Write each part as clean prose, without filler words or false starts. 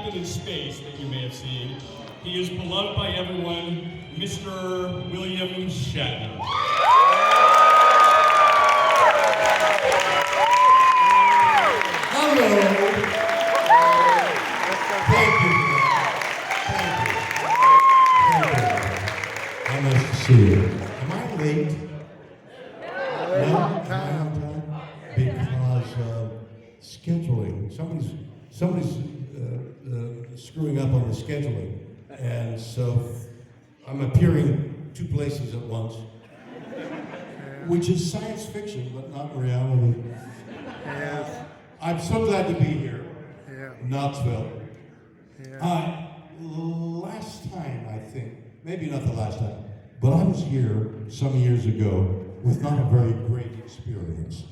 Captain in Space that you may have seen. He is beloved by everyone, Mr. William Shatner. Hello. Thank you. How nice to see you. Am I late? No? Am I on time? Because scheduling. Somebody's screwing up on the scheduling. And so I'm appearing two places at once, which is science fiction, but not reality. I'm so glad to be here, Knoxville. Last time, I think, maybe not the last time, but I was here some years ago with not a very great experience.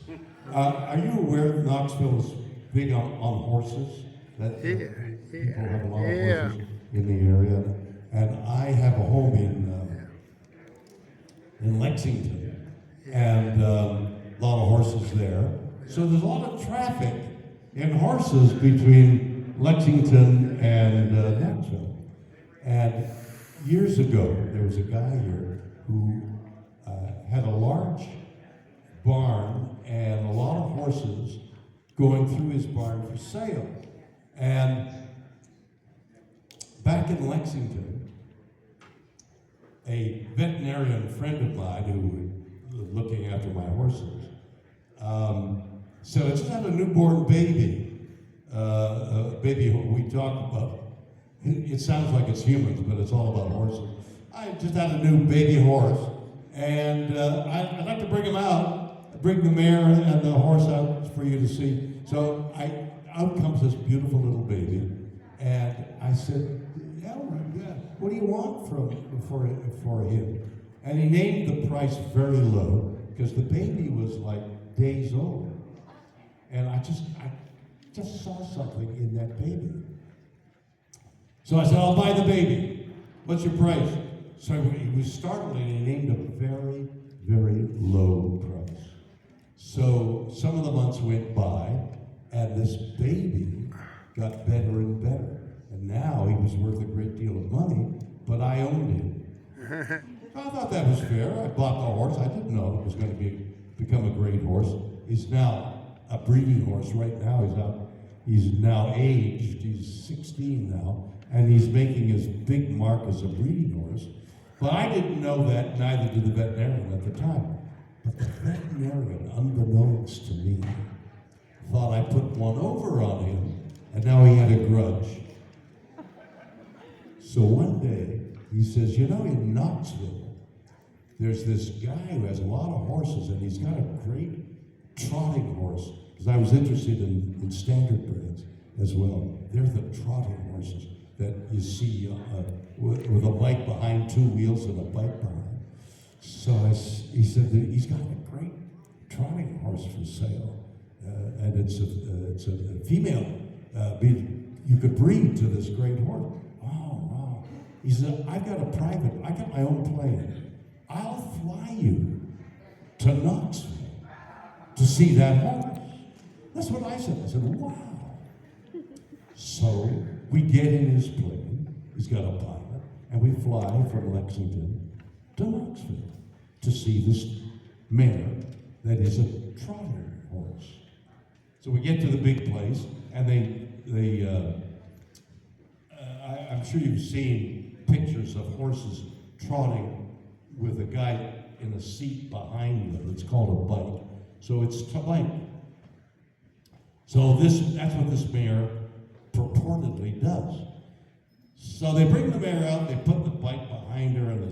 Are you aware that Knoxville is big on horses? That people have a lot of horses in the area. And I have a home in Lexington, and a lot of horses there. So there's a lot of traffic and horses between Lexington and Knoxville. And years ago, there was a guy here who had a large barn and a lot of horses going through his barn for sale. And back in Lexington, a veterinarian friend of mine who was looking after my horses said, I just had a newborn baby. A baby we talk about. It sounds like it's humans, but it's all about horses. I just had a new baby horse, and I'd like to bring him out, bring the mare and the horse out for you to see. So out comes this beautiful little baby, and I said, what do you want for him? And he named the price very low, because the baby was like days old. And I just saw something in that baby. So I said, I'll buy the baby. What's your price? So he was startled, and he named a very, very low price. So some of the months went by, and this baby got better and better. And now he was worth a great deal of money, but I owned him. I thought that was fair. I bought the horse. I didn't know it was going to become a great horse. He's now a breeding horse right now. He's now aged. He's 16 now, and he's making his big mark as a breeding horse. But I didn't know that, neither did the veterinarian at the time. But the veterinarian, unbeknownst to me, thought I put one over on him, and now he had a grudge. So one day, he says, in Knoxville, there's this guy who has a lot of horses, and he's got a great trotting horse, because I was interested in standard breds as well. They're the trotting horses that you see with a bike behind, two wheels and a bike behind. So he said that he's got a great trotting horse for sale, and it's a female. You could breed to this great horse. Oh, wow. He said, I got my own plane. I'll fly you to Knoxville to see that horse. That's what I said. I said, wow. So we get in his plane. He's got a pilot, and we fly from Lexington to Knoxville to see this mare that is a trotting horse. So we get to the big place, and I'm sure you've seen pictures of horses trotting with a guy in a seat behind them. It's called a bike. So it's a bike. So that's what this mare purportedly does. So they bring the mare out, they put the bike behind her, and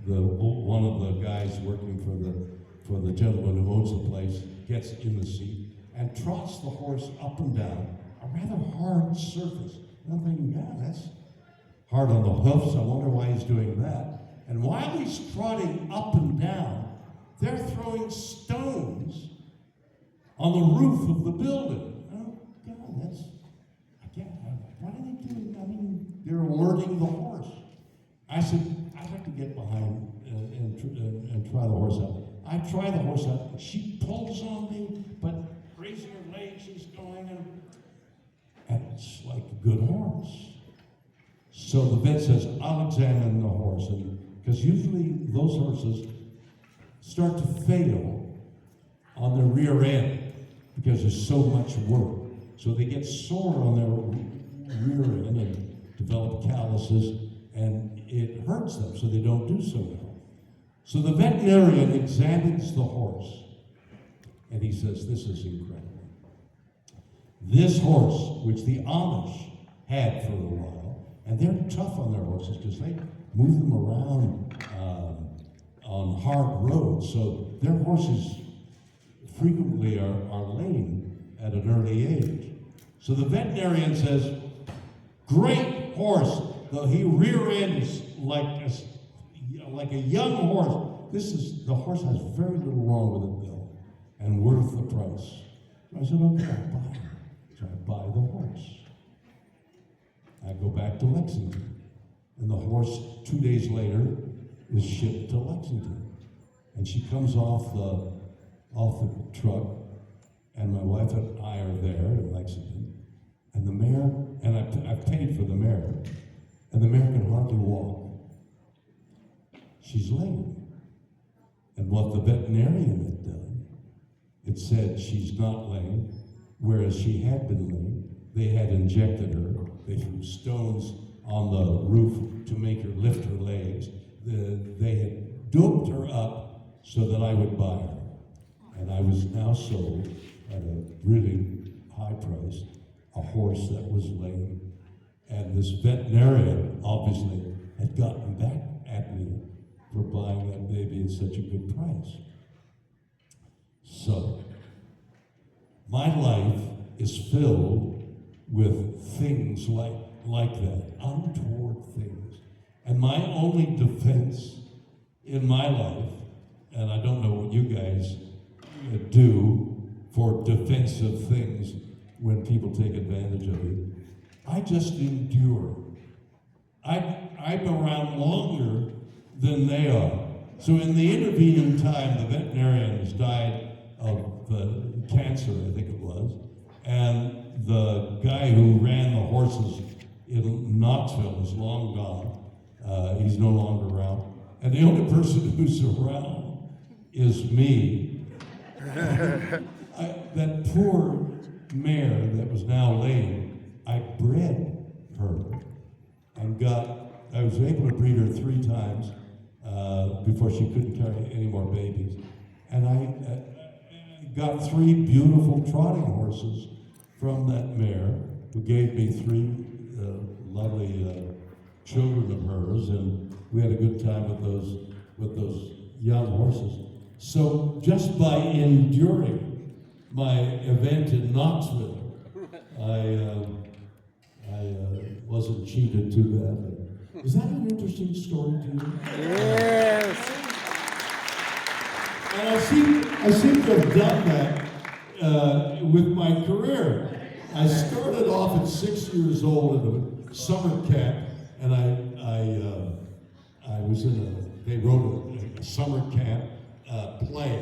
one of the guys working for the gentleman who owns the place gets in the seat and trots the horse up and down a rather hard surface. And I'm thinking, that's hard on the hoofs. I wonder why he's doing that. And while he's trotting up and down, they're throwing stones on the roof of the building. Oh, God, what are they doing? I mean, they're alerting the horse. I said, I'd like to get behind and try the horse out. I try the horse out. She pulls on me, but raising her legs, she's going, and it's like good horse. So the vet says, I'll examine the horse, and because usually those horses start to fail on their rear end because there's so much work. So they get sore on their rear end and develop calluses, and it hurts them, so they don't do so well. So the veterinarian examines the horse, and he says, this is incredible. This horse, which the Amish had for a while, and they're tough on their horses because they move them around on hard roads, so their horses frequently are lame at an early age. So the veterinarian says, great horse, though he rear end is like a young horse. The horse has very little wrong with it, Bill, and worth the price. So I said, okay, I'll buy it. So I buy the horse. I go back to Lexington, and the horse 2 days later is shipped to Lexington. And she comes off the truck, and my wife and I are there in Lexington, and the mare, and I paid for the mare, and the mare can hardly walk. She's lame. And what the veterinarian had done, it said she's not lame, whereas she had been lame. They had injected her. They threw stones on the roof to make her lift her legs. They had doped her up so that I would buy her. And I was now sold at a really high price, a horse that was lame. And this veterinarian obviously had gotten back at me for buying that baby at such a good price. So, my life is filled with things like that, untoward things. And my only defense in my life, and I don't know what you guys do for defensive things when people take advantage of you, I just endure. I'm around longer than they are. So in the intervening time, the veterinarian has died of cancer, I think it was, and the guy who ran the horses in Knoxville is long gone. He's no longer around. And the only person who's around is me. That poor mare that was now lame, I bred her and I was able to breed her 3 times before she couldn't carry any more babies. And I got 3 beautiful trotting horses from that mare, who gave me 3 lovely children of hers, and we had a good time with those young horses. So just by enduring my event in Knoxville, I wasn't cheated too badly. Is that an interesting story to you? Yes. And I seem to have done that with my career. I started off at 6 years old in a summer camp, and I was they wrote a summer camp play.